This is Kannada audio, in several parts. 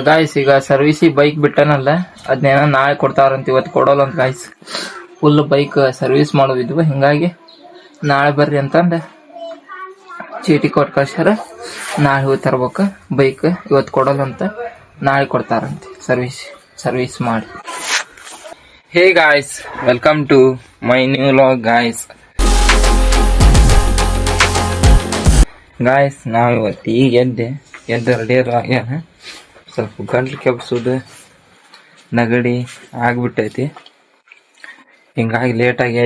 ಗಾಯ್ಸ್ ಈಗ ಸರ್ವಿಸಿಗೆ ಬೈಕ್ ಬಿಟ್ಟನಲ್ಲ, ಅದನ್ನೇನೋ ನಾಳೆ ಕೊಡ್ತಾರಂತ, ಇವತ್ತು ಕೊಡೋಲ್ಲ ಅಂತ ಗಾಯ್ಸ್. ಫುಲ್ ಬೈಕ್ ಸರ್ವಿಸ್ ಮಾಡೋದಿದ್ವು, ಹಿಂಗಾಗಿ ನಾಳೆ ಬರ್ರಿ ಅಂತಂದ ಚೀಟಿ ಕೊಟ್ಟು ಕಳ್ಸ್ಯಾರ. ನಾಳೆ ಹೋಗಿ ತರ್ಬೇಕು ಬೈಕ್, ಇವತ್ತು ಕೊಡೋಲ್ಲ ಅಂತ, ನಾಳೆ ಕೊಡ್ತಾರಂತೆ ಸರ್ವಿಸ್ ಮಾಡಿ. Hey guys, welcome to my new vlog guys. Guys ನಾವು ಇವತ್ತು ಈಗ ಎದ್ದು ರೆಡಿ ಆಗ್ಯಾನ. ಸ್ವಲ್ಪ ಗಂಟ್ಲು ಕೆಬ್ಸೋದು ನಗಡಿ ಆಗ್ಬಿಟ್ಟೈತಿ, ಹಿಂಗಾಗಿ ಲೇಟಾಗಿ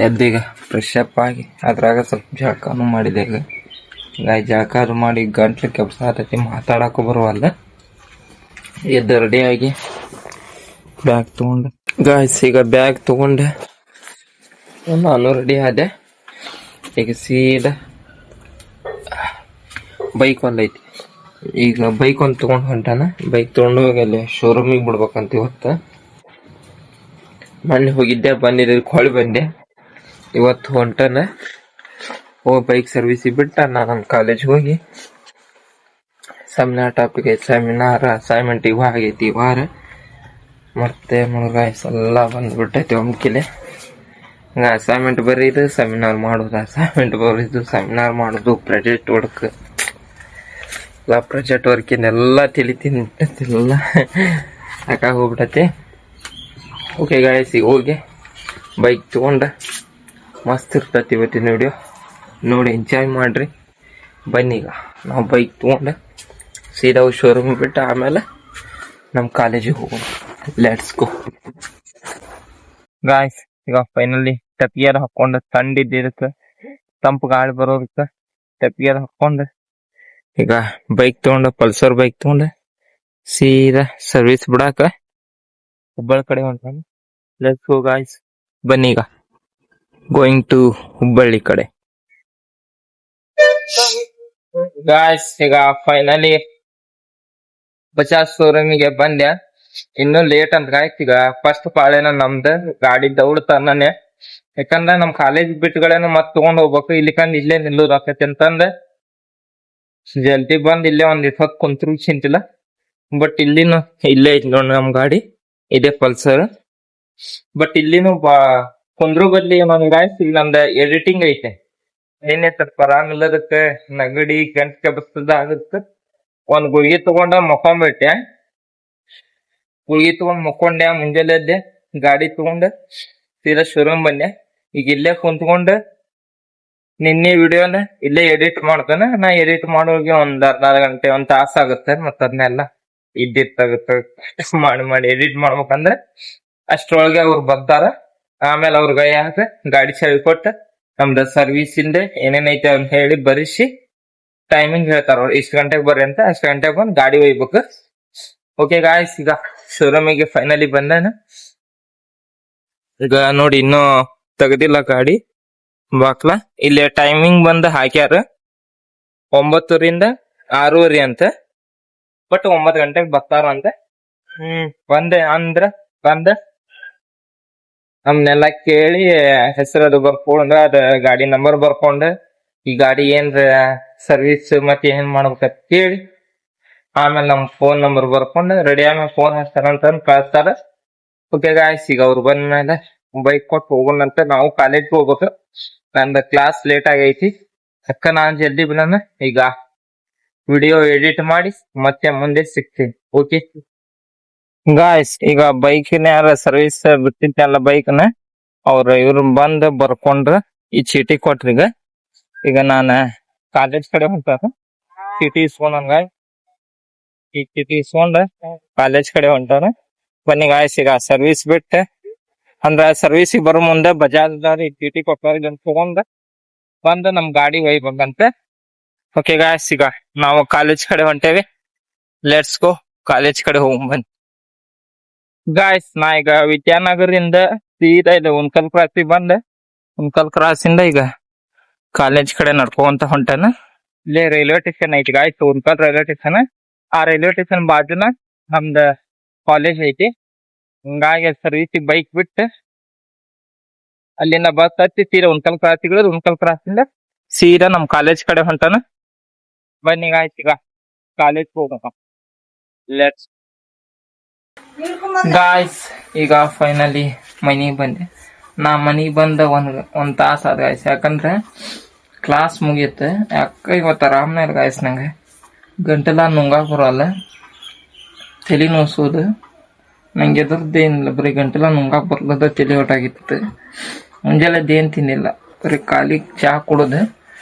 ಎದ್ದೀಗ ಫ್ರೆಶ್ ಅಪ್ ಆಗಿ ಅದ್ರಾಗ ಸ್ವಲ್ಪ ಜಳಕಾನು ಮಾಡಿದೆ. ಈಗ ಹಿಂಗಾಗಿ ಜಳಕಾನು ಮಾಡಿ ಗಂಟ್ಲು ಕೆಬ್ಸಾತೈತಿ, ಮಾತಾಡಕ್ಕೂ ಬರುವಲ್ಲ. ಎದ್ದು ರೆಡಿಯಾಗಿ ಬ್ಯಾಗ್ ತೊಗೊಂಡು ಗಾಯ್ಸ್, ಈಗ ಬ್ಯಾಗ್ ತೊಗೊಂಡೆ ನಾನು ರೆಡಿ ಆದೆ. ಈಗ ಸೀದಾ ಬೈಕ್ ಒಂದೈತಿ, ಈಗ ಬೈಕ್ ಒಂದು ತೊಗೊಂಡು ಹೊಂಟಾನ. ಬೈಕ್ ತೊಗೊಂಡು ಹೋಗಿ ಅಲ್ಲಿ ಶೋರೂಮಿಗೆ ಬಿಡ್ಬೇಕಂತ. ಇವತ್ತು ಮೊನ್ನೆ ಹೋಗಿದ್ದೆ, ಬಂದಿದ್ದಕ್ಕೆ ಹೊಳಿ ಬಂದೆ. ಇವತ್ತು ಹೊಂಟಾನ. ಬೈಕ್ ಸರ್ವಿಸಿಗೆ ಬಿಟ್ಟ ನಾನು ನಮ್ಮ ಕಾಲೇಜ್ಗೆ ಹೋಗಿ ಸೆಮಿನಾರ್ ಟಾಪಿಕ್ ಐತಿ, ಸೆಮಿನಾರ್ ಅಸೈನ್ಮೆಂಟ್ ಇವ ಆಗೈತಿ ಈ ವಾರ. ಮತ್ತೆ ಗಾಯ್ಸ್ ಎಲ್ಲ ಬಂದ್ಬಿಟ್ಟೈತಿ ಒಮ್ಕಿಲೆ. ಅಸೈನ್ಮೆಂಟ್ ಬರೀದು ಸೆಮಿನಾರ್ ಮಾಡೋದು, ಅಸೈನ್ಮೆಂಟ್ ಬರೀದು ಸೆಮಿನಾರ್ ಮಾಡೋದು, ಪ್ರಾಜೆಕ್ಟ್ ವರ್ಕಿನೆಲ್ಲ ತಿಳಿತಿಲ್ಲ ಸಾಕಾಗಿ ಹೋಗ್ಬಿಟ್ಟೈತಿ. ಓಕೆ ಗಾಯ್ಸ್, ಈಗ ಹೋಗಿ ಬೈಕ್ ತೊಗೊಂಡು ಮಸ್ತ್ ಇರ್ತೈತಿ ಇವತ್ತಿನ ವಿಡಿಯೋ ನೋಡಿ, ಎಂಜಾಯ್ ಮಾಡ್ರಿ. ಬನ್ನಿ, ಈಗ ನಾವು ಬೈಕ್ ತೊಗೊಂಡು ಸೀದಾ ಶೋರೂಮ್ ಬಿಟ್ಟು ಆಮೇಲೆ ನಮ್ಮ ಕಾಲೇಜಿಗೆ ಹೋಗೋಣ. Let's go guys. ಈಗ ಫೈನಲಿ ಟಪಿಯರ್ ಹಾಕೊಂಡು, ತಂಡಿದ್ದಿರಕ್ಕೆ ತಂಪು ಗಾಳಿ ಬರೋದಕ್ಕೆ ಟಪಿಯರ್ ಹಾಕೊಂಡು ಈಗ ಬೈಕ್ ತಗೊಂಡು, ಪಲ್ಸರ್ ಬೈಕ್ ತಗೊಂಡು ಸೀದಾ ಸರ್ವಿಸ್ ಬಿಡಾಕ ಹುಬ್ಬಳ್ಳಿ ಕಡೆ ಹೊಂಟಾನ. ಲೆಟ್ಸ್ ಗೋ ಗಾಯ್ಸ್, ಬನ್ನಿ ಈಗ ಗೋಯಿಂಗ್ ಟು ಹುಬ್ಬಳ್ಳಿ ಕಡೆ. ಗಾಯ್ಸ್, ಈಗ ಫೈನಲಿ ಬಜಾಜ್ ಶೋರೂಮಿಗೆ ಬಂದೆ. ಇನ್ನೂ ಲೇಟ್ ಅಂತ ಗಾಯ್ಸ್. ಈಗ ಫಸ್ಟ್ ಪಾಳೇನ ನಮ್ದು ಗಾಡಿ ದೌಡ್ತಾನೆ, ಯಾಕಂದ್ರೆ ನಮ್ ಕಾಲೇಜ್ ಬಿಟ್ಗಳೇನ ಮತ್ ತಗೊಂಡ್ ಹೋಗ್ಬೇಕು, ಇಲ್ಲಿಕಂದ್ ಇಲ್ಲೇ ನಿಲ್ಲೋದು ಆಕತಿ ಅಂತಂದ ಜಲ್ದಿ ಬಂದ್ ಇಲ್ಲೇ ಒಂದ್ ಹೊತ್ತು ಕುಂತ್ರು ಚಿಂತಿಲ್ಲ. ಬಟ್ ಇಲ್ಲಿನು ಇಲ್ಲೇ ಐತಿ ನೋಡಿ ನಮ್ ಗಾಡಿ, ಇದೇ ಪಲ್ಸರ್. ಬಟ್ ಇಲ್ಲಿನು ಕುಂದ್ರು ಬದ್ಲಿ ನನ್ ಗಾಯ್ಸ್ ಇಲ್ಲಿ ನಮ್ದ ಎಡಿಟಿಂಗ್ ಐತೆ. ಏನೈತ ಪರಾಮಿಲ್ಲದಕ್ಕೆ ನಗಡಿ ಗಂಟ್ ಕೆಬಸ್ತದ ಆಗತ್ತ. ಒಂದ್ ಗುಳಿಗೆ ತಗೊಂಡ ಮಕ್ಕೊಂಬಿಟ್ಟೆ. ಗುಳಿಗೆ ತಗೊಂಡ್ ಮಕ್ಕೊಂಡೆ, ಮುಂಜಾನೆ ಎದ್ದೆ, ಗಾಡಿ ತಗೊಂಡ ಸೀದಾ ಶೋರೂಮ್ ಬಂದೆ. ಈಗ ಇಲ್ಲೇ ಕುಂತ್ಕೊಂಡು ನಿನ್ನೆ ವಿಡಿಯೋನ ಇಲ್ಲೇ ಎಡಿಟ್ ಮಾಡ್ತಾನೆ. ನಾ ಎಡಿಟ್ ಮಾಡೋರಿಗೆ ಒಂದ್ ಅರ್ಧ ಗಂಟೆ, ಒಂದ್ ತಾಸ ಆಗುತ್ತೆ. ಮತ್ತ ಅದನ್ನೆಲ್ಲ ಇದ್ದಿತ್ತಾಗುತ್ತೆ ಮಾಡಿ ಎಡಿಟ್ ಮಾಡ್ಬೇಕಂದ್ರೆ ಅಷ್ಟ್ರೊಳಗೆ ಅವ್ರು ಬರ್ತಾರ. ಆಮೇಲೆ ಅವ್ರ ಕೈಯಾಗ ಗಾಡಿ ಚಾವಿ ಕೊಟ್ಟ ನಮ್ದು ಸರ್ವಿಸ್ ಇಂದ ಏನೇನೈತೆ ಅಂತ ಹೇಳಿ ಬರಿಸಿ ಟೈಮಿಂಗ್ ಹೇಳ್ತಾರ ಅವ್ರು, ಇಷ್ಟ ಗಂಟೆಗೆ ಬರ್ರಿ ಅಂತ. ಅಷ್ಟ್ ಗಂಟೆಗೆ ಬಂದು ಗಾಡಿ ಒಯ್ಬೇಕು. ಓಕೆ ಗಾಯ್ಸ್, ಈಗ ಶೋರೂಮಿಗೆ ಫೈನಲಿ ಬಂದಾನ. ಈಗ ನೋಡಿ ಇನ್ನೂ ತೆಗ್ದಿಲ್ಲ ಗಾಡಿ ಬಾಕ್ಲ. ಇಲ್ಲಿ ಟೈಮಿಂಗ್ ಬಂದ್ ಹಾಕ್ಯಾರ 9ರಿಂದ 6:30 ಅಂತ. ಬಟ್ 9 ಗಂಟೆಗೆ ಬರ್ತಾರಂತ. ಬಂದ ನಮ್ನೆಲ್ಲ ಕೇಳಿ ಹೆಸರದು ಬರ್ಕೊಂಡ, ಅದ ಗಾಡಿ ನಂಬರ್ ಬರ್ಕೊಂಡ, ಈ ಗಾಡಿ ಏನ್ರ ಸರ್ವಿಸ್ ಮತ್ತೆ ಏನ್ ಮಾಡ್ಬೇಕಂತ ಕೇಳಿ ಆಮೇಲೆ ನಮ್ ಫೋನ್ ನಂಬರ್ ಬರ್ಕೊಂಡು ರೆಡಿ ಆಮೇಲೆ ಫೋನ್ ಹಚ್ತಾರಂತ ಕಳಿಸ್ತಾರ. ಓಕೆ ಗಾಯ್ಸ್, ಈಗ ಅವ್ರು ಬಂದ್ಮೇಲೆ ಬೈಕ್ ಕೊಟ್ಟು ಹೋಗೋಣಂತ. ನಾವು ಕಾಲೇಜ್ಗೆ ಹೋಗ್ಬೇಕು, ನಂದು ಕ್ಲಾಸ್ ಲೇಟ್ ಆಗೈತಿ. ಅಕ್ಕ ನಾನ್ ಜಲ್ದಿ ಬಂದ ಈಗ ವಿಡಿಯೋ ಎಡಿಟ್ ಮಾಡಿ ಮತ್ತೆ ಮುಂದೆ ಸಿಗ್ತೀನಿ. ಓಕೆ ಗಾಯ್ಸ್, ಈಗ ಬೈಕ್ನ ಯಾರ ಸರ್ವಿಸ್ ಬಿಟ್ಟಿದ್ದಲ್ಲ ಬೈಕ್ನ, ಇವ್ರು ಬಂದ್ ಬರ್ಕೊಂಡ್ರ ಈ ಚೀಟಿ ಕೊಟ್ರಿಗ. ಈಗ ನಾನ ಕಾಲೇಜ್ ಕಡೆ ಹೊಂಟಾರ, ಚೀಟಿ ಇಸ್ಕೊಂಡ್ ಈ ಚೀಟಿ ಇಸ್ಕೊಂಡ ಕಾಲೇಜ್ ಕಡೆ ಹೊಂಟಾರ. ಬನ್ನಿ ಗಾಯ್ಸ್, ಈಗ ಸರ್ವಿಸ್ ಬಿಟ್ಟ ಅಂದ್ರ ಸರ್ವಿಸಿಗೆ ಬರೋ ಮುಂದೆ ಬಜಾಜ್ದಾರಿ ಚೀಟಿ ಕೊಟ್ಟಾರ, ಇದನ್ನ ತಗೊಂಡ ಬಂದ ನಮ್ ಗಾಡಿ ಒಯ್ಬೇಕಂತ. ಓಕೆ ಗಾಯ್ಸ್, ಈಗ ನಾವು ಕಾಲೇಜ್ ಕಡೆ ಹೊಂಟೇವಿ. ಲೆಟ್ಸ್ ಗೋ ಕಾಲೇಜ್ ಕಡೆ ಹೋಗ್ ಬನ್ನಿ ಗಾಯ್ಸ್. ನಾ ಈಗ ವಿದ್ಯಾನಗರಿಂದ ಸೀದಾ ಇದೆ ಉನ್ಕಲ್ ಕ್ರಾಸಿಗೆ ಬಂದೆ. ಉನ್ಕಲ್ ಕ್ರಾಸ್ ಇಂದ ಈಗ ಕಾಲೇಜ್ ಕಡೆ ನಡ್ಕೊಂತ ಹೊಂಟಾನ. ಇಲ್ಲೇ ರೈಲ್ವೆ ಸ್ಟೇಷನ್ ಐತಿ ಗಾಯ್ಸ್, ಉನ್ಕಲ್ ರೈಲ್ವೆ ಸ್ಟೇಷನ್. ಆ ರೈಲ್ವೆ ಸ್ಟೇಷನ್ ಬಾಜುನ ನಮ್ದ ಕಾಲೇಜ್ ಐತಿ. ಹಿಂಗಾಗಿ ಸರ್ವಿಸಿಗೆ ಬೈಕ್ ಬಿಟ್ಟು ಅಲ್ಲಿಂದ ಬಸ್ ಹತ್ತಿ ಸೀದಾ ಉನ್ಕಲ್ ಕ್ರಾಸಿಗೆ ಇಳಿದು ಉನ್ಕಲ್ ಕ್ರಾಸಿಂದ ಸೀದಾ ನಮ್ ಕಾಲೇಜ್ ಕಡೆ ಹೊಂಟಾನ. ಬನ್ನಿ ಗಾಯ್ಸ್, ಈಗ ಕಾಲೇಜ್ ಹೋಗಪ್ಪ. ಲೆಟ್ಸ್ ಗಾಯ್ಸ್, ಈಗ ಫೈನಲಿ ಮನಿಗೆ ಬಂದೆ. ನಾ ಮನಿಗೆ ಬಂದ ಒಂದ್ ತಾಸ ಆದ ಗಾಯ್ಸ್. ಯಾಕಂದ್ರೆ ಕ್ಲಾಸ್ ಮುಗಿಯುತ್ತೆ. ಯಾಕ ಇವತ್ತು ಆರಾಮ್ನ ಇಲ್ಲ ಗಾಯ್ಸ್. ನಂಗೆ ಗಂಟೆಲ್ಲ ನುಂಗಾಕ್ ಬರಲ್ಲ, ತಲೆ ನೋಸೋದು. ನಂಗೆ ಎದ್ರದ್ದೇನಿಲ್ಲ, ಬರೀ ಗಂಟೆಲ್ಲ ನುಂಗಾಕ್ ಬರ್ಲದ, ತಲೆ ಹೊಟ್ಟಾಗಿತ್ತು. ಮುಂಜಾನೆದ್ದೇನು ತಿನ್ನಿಲ್ಲ, ಬರೀ ಖಾಲಿ ಚಾ ಕುಡಿದು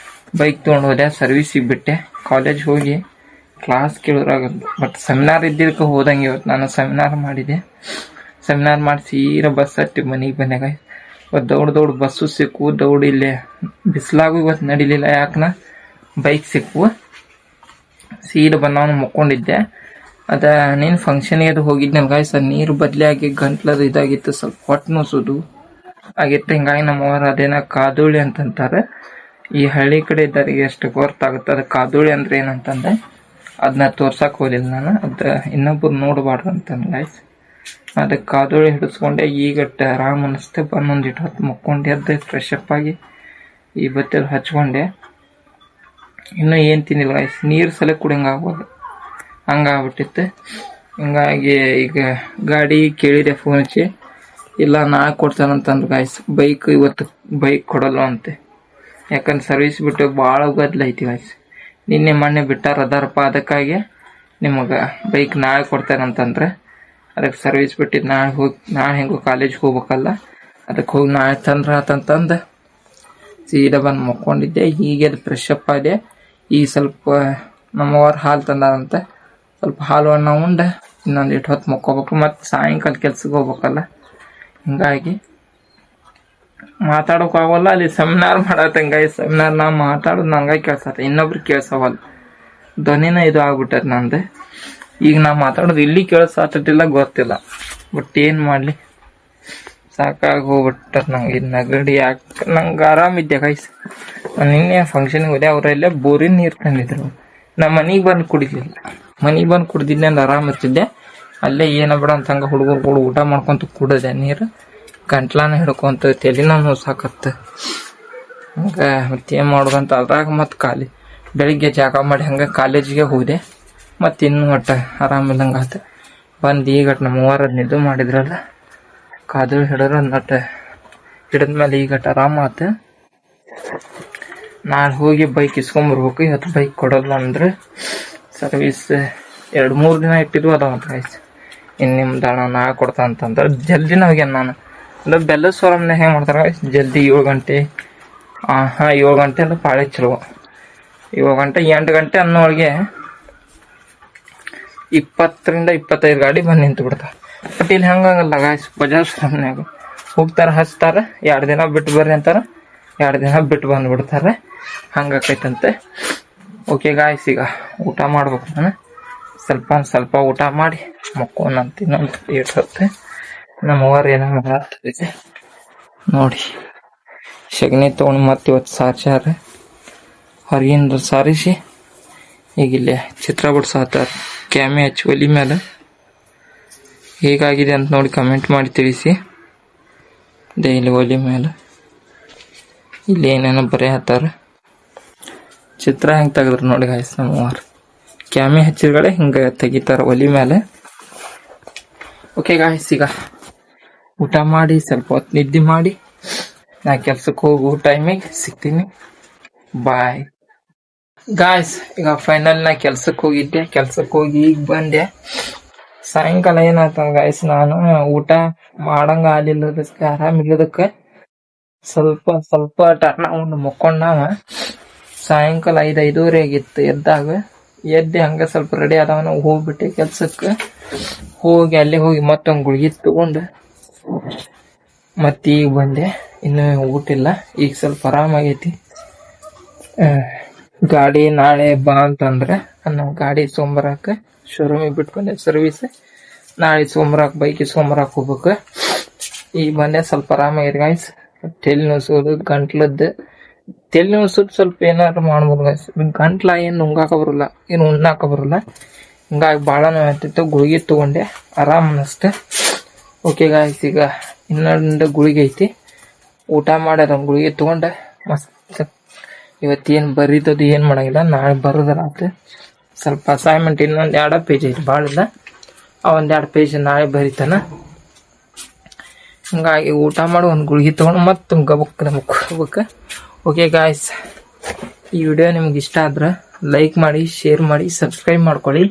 ಬೈಕ್ ತೊಗೊಂಡು ಹೋದೆ. ಸರ್ವಿಸಿಗೆ ಬಿಟ್ಟೆ. ಕಾಲೇಜ್ ಹೋಗಿ ಕ್ಲಾಸ್ ಕೇಳಿದ್ರಾಗದು. ಬಟ್ ಸೆಮಿನಾರ್ ಇದ್ದಿದ್ದಕ್ಕೆ ಹೋದಂಗೆ. ಇವತ್ತು ನಾನು ಸೆಮಿನಾರ್ ಮಾಡಿದೆ. ಸೆಮಿನಾರ್ ಮಾಡಿ ಸೀರಾ ಬಸ್ ಹತ್ತಿ ಮನೆಗೆ ಬಂದಾಗ ಇವತ್ತು ದೌಡ್ ಬಸ್ಸು ಸಿಕ್ಕು. ದೌಡ್ ಇಲ್ಲೇ ಬಿಸಿಲಾಗು ಇವತ್ತು ನಡಿಲಿಲ್ಲ. ಯಾಕನ ಬೈಕ್ ಸಿಕ್ಕು. ಸೀದಾ ಬಂದವನು ಮುಕ್ಕೊಂಡಿದ್ದೆ. ಅದ ನೀನು ಫಂಕ್ಷನ್ಗೆ ಅದು ಹೋಗಿದ್ನಲ್ಲ ಗಾಯ್ಸ್, ನೀರು ಬದಲಿ ಆಗಿ ಗಂಟ್ಲದು ಇದಾಗಿತ್ತು, ಸ್ವಲ್ಪ ಹೊಟ್ಟೆ ನೋಸೋದು ಆಗಿತ್ತು. ಹಿಂಗಾಗಿ ನಮ್ಮವರು ಅದೇನ ಕಾದುಳಿ ಅಂತಂತಾರೆ. ಈ ಹಳ್ಳಿ ಕಡೆ ಇದ್ದವರಿಗೆ ಎಷ್ಟು ಗೊತ್ತಾಗುತ್ತೆ ಅದು ಕಾದುಳಿ ಅಂದ್ರೆ ಏನಂತಂದ್ರೆ. ಅದನ್ನ ತೋರ್ಸಕ್ ಹೋಗಿಲ್ಲ ನಾನು, ಅದ ಇನ್ನೊಬ್ರು ನೋಡಬಾರ್ದು ಅಂತ ಗಾಯ್ಸ್. ಅದಕ್ಕೆ ಕಾದುಳಿ ಹಿಡಿಸ್ಕೊಂಡೆ. ಈಗ ಆರಾಮ್ ಅನಿಸ್ತೆ. ಬಂದೊಂದಿಟ್ಟು ಹೊತ್ತು ಮುಕ್ಕೊಂಡೆ. ಎದ್ದು ಫ್ರೆಶ್ ಅಪ್ ಆಗಿ ಈ ಬತ್ತೆಲ್ಲ ಹಚ್ಕೊಂಡೆ. ಇನ್ನೂ ಏನು ತಿನ್ನಿಲ್ಲ ಗಾಯ್ಸ್. ನೀರು ಸಲ ಕುಡಿಯಂಗಾಗ್ಬೋದು, ಹಂಗಾಗ್ಬಿಟ್ಟಿತ್ತು. ಹಿಂಗಾಗಿ ಈಗ ಗಾಡಿ ಕೇಳಿದೆ ಫೋನ್ ಹಚ್ಚಿ. ಇಲ್ಲ ನಾಳೆ ಕೊಡ್ತಾನಂತಂದು ಗಾಯ್ಸ್. ಬೈಕ್ ಇವತ್ತು ಬೈಕ್ ಕೊಡಲ್ಲ ಅಂತೆ. ಯಾಕಂದ್ರೆ ಸರ್ವಿಸ್ ಬಿಟ್ಟು ಭಾಳ ಗದ್ದಲೈತಿ ಗಾಯ್ಸ್. ನಿನ್ನೆ ಮೊನ್ನೆ ಬಿಟ್ಟಾರ ಅದಾರಪ್ಪ. ಅದಕ್ಕಾಗಿ ನಿಮಗೆ ಬೈಕ್ ನಾಳೆ ಕೊಡ್ತಾರಂತಂದ್ರೆ ಅದಕ್ಕೆ ಸರ್ವಿಸ್ ಬಿಟ್ಟಿದ್ದು. ನಾಳೆ ಹೆಂಗೋ ಕಾಲೇಜ್ಗೆ ಹೋಗ್ಬೇಕಲ್ಲ, ಅದಕ್ಕೆ ಹೋಗಿ ನಾಳೆ ತಂದ್ರೆ ಆತಂತಂದು ಸೀದಾ ಬಂದು ಮುಕ್ಕೊಂಡಿದ್ದೆ. ಹೀಗೆ ಅದು ಫ್ರೆಶ್ ಅಪ್ ಆದೆ. ಈಗ ಸ್ವಲ್ಪ ನಮ್ಮವ್ರು ಹಾಲು ತಂದಾರಂತೆ, ಸ್ವಲ್ಪ ಹಾಲು ಅನ್ನ ಉಂಡು ಇನ್ನೊಂದು ಇಟ್ಟು ಹೊತ್ತು ಮುಕ್ಕೋಬೇಕು. ಮತ್ತು ಸಾಯಂಕಾಲ ಕೆಲ್ಸಕ್ಕೆ ಹೋಗ್ಬೇಕಲ್ಲ, ಹಿಂಗಾಗಿ ಮಾತಾಡೋಕ್ಕಾಗಲ್ಲ. ಅಲ್ಲಿ ಸೆಮಿನಾರ್ ಮಾಡತ್ತಂಗ. ಸೆಮಿನಾರ್ ನಾ ಮಾತಾಡೋದು ನಂಗೆ ಕೇಳ್ಸತ್ತೆ, ಇನ್ನೊಬ್ರು ಕೇಳ್ಸವಲ್ಲ. ಧ್ವನಿನ ಇದು ಆಗ್ಬಿಟ್ಟದ ನಂದು. ಈಗ ನಾ ಮಾತಾಡೋದು ಇಲ್ಲಿ ಕೇಳಿಸತ್ತಿಲ್ಲ, ಗೊತ್ತಿಲ್ಲ. ಬಟ್ ಏನು ಮಾಡಲಿ, ಸಾಕಾಗಿ ಹೋಗ್ಬಿಟ್ಟದ ನಂಗೆ ಇದು ನಗಡಿ. ಯಾಕೆ ನಂಗೆ ಆರಾಮಿದ್ದೆ ಗೈಸ್. ನಾನು ನಿನ್ನೆ ಫಂಕ್ಷನ್ಗೆ ಹೋದೆ. ಅವರೆಲ್ಲ ಬೋರಿನ ನೀರು ತಂದಿದ್ರು. ನಮ್ಮ ಮನೆಗೆ ಬಂದು ಕುಡಿಲಿಲ್ಲ. ಮನೆಗೆ ಬಂದು ಕುಡ್ದಿದ್ದೆ ಅಂದ್ರೆ ಆರಾಮ ಇರ್ತಿದ್ದೆ. ಅಲ್ಲೇ ಏನ ಬಿಡ ಅಂತ ಹಂಗೆ ಹುಡುಗರು ಕೂಡ ಊಟ ಮಾಡ್ಕೊಂತ ಕುಡಿದೆ ನೀರು. ಗಂಟ್ಲಾನ ಹಿಡ್ಕೊಂತ ತಲೆನ ನೋಸಾಕತ್ತ. ಹಂಗೆ ಮತ್ತೇನು ಮಾಡೋದಂತ ಅದ್ರಾಗ ಮತ್ತು ಬೆಳಿಗ್ಗೆ ಜಾಗ ಮಾಡಿ ಹಂಗೆ ಕಾಲೇಜಿಗೆ ಹೋದೆ. ಮತ್ತು ಇನ್ನೂ ಒಟ್ಟು ಆರಾಮಿಲ್ಲಂಗೆ ಆತ. ಬಂದು ಈಗ ನಮ್ಮ ಮೂವರ ನಿದ್ದು ಮಾಡಿದ್ರಲ್ಲ, ಕಾದು ಹಿಡಿದ್ರೆ ನಟ್ಟು ಹಿಡಿದ್ಮೇಲೆ ಈಗ ಆರಾಮ ಆತ. ನಾಳೆ ಹೋಗಿ ಬೈಕ್ ಇಸ್ಕೊಂಬರ್ಬೇಕು. ಇವತ್ತು ಬೈಕ್ ಕೊಡೋಲ್ಲ ಅಂದ್ರೆ ಸರ್ವಿಸ್ 2-3 ದಿನ ಇಟ್ಟಿದ್ವು ಅದಾವಂತ ಗಾಯ್ಸ್. ಇನ್ನು ನಿಮ್ದು ಅಣ್ಣ ನಾಳೆ ಕೊಡ್ತಾ ಅಂತಂದ್ರೆ ಜಲ್ದಿನ ಹೋಗ್ಯಾನ ನಾನು. ಇಲ್ಲ ಬೆಲ್ಲದ ಸ್ವರಮ್ನ ಹೆಂಗೆ ಮಾಡ್ತಾರೆ ಗಾಯ್ಸ್, ಜಲ್ದಿ 7 ಗಂಟೆ 7 ಗಂಟೆ ಅಂದ್ರೆ ಪಾಳೆ ಚಲೋ. 7 ಗಂಟೆ 8 ಗಂಟೆ ಅನ್ನೋಳಿಗೆ 20-25 ಗಾಡಿ ಬಂದು ನಿಂತು ಬಿಡ್ತಾವೆ. ಬಟ್ ಇಲ್ಲಿ ಹಂಗಲ್ಲ ಗಾಯ್ಸ್. ಬಜಾಜ್ ಸ್ವರಮ್ನಾಗ ಹೋಗ್ತಾರೆ, ಹಚ್ತಾರೆ, 2 ದಿನ ಬಿಟ್ಟು ಬರ್ರಿ ಅಂತಾರೆ, 2 ದಿನ ಬಿಟ್ಟು ಬಂದುಬಿಡ್ತಾರೆ. ಹಂಗಾಕೈತಂತೆ. ಓಕೆ ಗಾಯ್ಸ್, ಈಗ ಊಟ ಮಾಡ್ಬೇಕು. ನಾನು ಸ್ವಲ್ಪ ಊಟ ಮಾಡಿ ಮಕ್ಕೋನಂತ. ಇನ್ನೊಂದು ಇರ್ತದೆ. ನಮ್ಮವ್ರು ಏನೋ ಮಾಡ್ತಿದ್ದೆ ನೋಡಿ. ಸಗಣಿ ತೊಗೊಂಡು ಮತ್ತೆ ಇವತ್ತು ಸಾರ್ಸ್ಯಾರ. ಹೊರಗಿಂದ ಸಾರಿಸಿ ಈಗ ಇಲ್ಲೇ ಚಿತ್ರ ಬಿಡ್ಸಾತಾರ. ಕ್ಯಾಮೆ ಹಚ್ಚಿ ಒಲಿ ಮೇಲೆ. ಹೇಗಾಗಿದೆ ಅಂತ ನೋಡಿ ಕಮೆಂಟ್ ಮಾಡಿ ತಿಳಿಸಿ. ಡೈಲಿ ಒಲಿ ಮೇಲೆ ಇಲ್ಲಿ ಏನೇನೋ ಬರೆಯತ್ತಾರ. ಚಿತ್ರ ಹೆಂಗೆ ತೆಗೆದ್ರು ನೋಡಿ ಗಾಯ್ಸ್. ನಮ್ಮವ್ರು ಕ್ಯಾಮೆ ಹಚ್ಚಿದ್ಗಳೇ ಹಿಂಗೆ ತೆಗಿತಾರ ಒಲಿ ಮೇಲೆ. ಓಕೆ ಗಾಯ್ಸ್, ಈಗ ಊಟ ಮಾಡಿ ಸ್ವಲ್ಪ ಹೊತ್ತು ನಿದ್ದೆ ಮಾಡಿ ನಾ ಕೆಲ್ಸಕ್ಕೆ ಹೋಗೋ ಟೈಮಿಗೆ ಸಿಗ್ತೀನಿ. Bye guys. ಈಗ ಫೈನಲ್ ನಾ ಕೆಲ್ಸಕ್ಕೆ ಹೋಗಿದ್ದೆ. ಕೆಲ್ಸಕ್ಕೆ ಹೋಗಿ ಈಗ ಬಂದೆ. ಸಾಯಂಕಾಲ ಏನಾಯ್ತ ಗಾಯ್ಸ್, ನಾನು ಊಟ ಮಾಡಂಗ ಆಗ್ಲಿಲ್ಲದಕ್ಕೆ, ಆರಾಮಿಲ್ಲದಕ್ಕೆ ಸ್ವಲ್ಪ ಟರ್ನ ಉಂಡು ಮುಕ್ಕೊಂಡಾವ. ಸಾಯಂಕಾಲ 5-5:30 ಆಗಿತ್ತು ಎದ್ದೆ ಹಂಗೆ ಸ್ವಲ್ಪ ರೆಡಿ ಆದವನ ಹೋಗ್ಬಿಟ್ಟೆ ಕೆಲ್ಸಕ್ಕೆ. ಹೋಗಿ ಅಲ್ಲೇ ಹೋಗಿ ಮತ್ತೊಂದು ಗುಳಿಗೆ ತಗೊಂಡು ಮತ್ತೆ ಈಗ ಬಂದೆ. ಇನ್ನು ಊಟಿಲ್ಲ. ಈಗ ಸ್ವಲ್ಪ ಆರಾಮಾಗೈತಿ. ಗಾಡಿ ನಾಳೆ ಬಾ ಅಂತಂದ್ರೆ ನಾವು ಗಾಡಿ ಸೋಮವಾರಕ್ಕ ಶೋರೂಮಿಗೆ ಬಿಟ್ಕೊಂಡೆ ಸರ್ವಿಸ್. ನಾಳೆ ಸೋಮವಾರಕ್ಕೆ ಬೈಕ್ ಸೋಮವಾರಕ್ಕೆ ಹೋಗ್ಬೇಕು. ಈಗ ಬಂದೆ, ಸ್ವಲ್ಪ ಆರಾಮಾಗೈತಿ ಗಾಯ್ಸ್. ತಲೆ ನೋಸೋದು, ಗಂಟ್ಲದ್ದು ತಲೆ ನೋಸೋದು ಸ್ವಲ್ಪ ಏನಾದ್ರು ಮಾಡ್ಬೋದು ಗಾಯ್ಸ್. ಗಂಟ್ಲ ಏನು ನುಂಗಾಕ ಬರಲ್ಲ, ಏನು ಉಣ್ಣಾಕ ಬರಲ್ಲ. ಹಿಂಗಾಗಿ ಭಾಳ ನೋವಾಗ್ತಿತ್ತು. ಗುಳಿಗೆ ತಗೊಂಡೆ, ಆರಾಮ್ ಅನ್ನಿಸ್ತೆ. ಓಕೆ ಗಾಯ್ಸ್, ಈಗ ಇನ್ನೊಂದು ಗುಳಿಗೆ ಐತಿ. ಊಟ ಮಾಡಿ ಅದೊಂದು ಗುಳಿಗೆ ತಗೊಂಡೆ ಮಸ್ತ್. ಇವತ್ತೇನು ಬರೀತದು ಏನು ಮಾಡಂಗಿಲ್ಲ, ನಾಳೆ ಬರೋದ್ರ ಆತು. ಸ್ವಲ್ಪ ಅಸೈನ್ಮೆಂಟ್ ಇನ್ನೊಂದು 2 ಪೇಜ್ ಐತಿ, ಭಾಳ ಇಲ್ಲ. ಆ 1-2 ಪೇಜ್ ನಾಳೆ ಬರೀತಾನ. ಹಂಗಾಗಿ ಊಟ ಮಾಡಿ ಒಂದು ಗುಳಿಗೆ ತೊಗೊಂಡು ಮತ್ತೆ ಗಬಕ್ ನಮಗ್ ಹೋಗ್ಬೇಕು. ಓಕೆ ಗಾಯ್ಸ್, ಈ ವಿಡಿಯೋ ನಿಮ್ಗೆ ಇಷ್ಟ ಆದ್ರೆ ಲೈಕ್ ಮಾಡಿ, ಶೇರ್ ಮಾಡಿ, ಸಬ್ಸ್ಕ್ರೈಬ್ ಮಾಡ್ಕೊಳ್ಳಿ.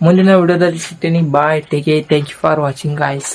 ಮುಂದಿನ ವಿಡಿಯೋದಲ್ಲಿ ಸಿಗ್ತೀನಿ. Bye, take care, thank you for watching guys.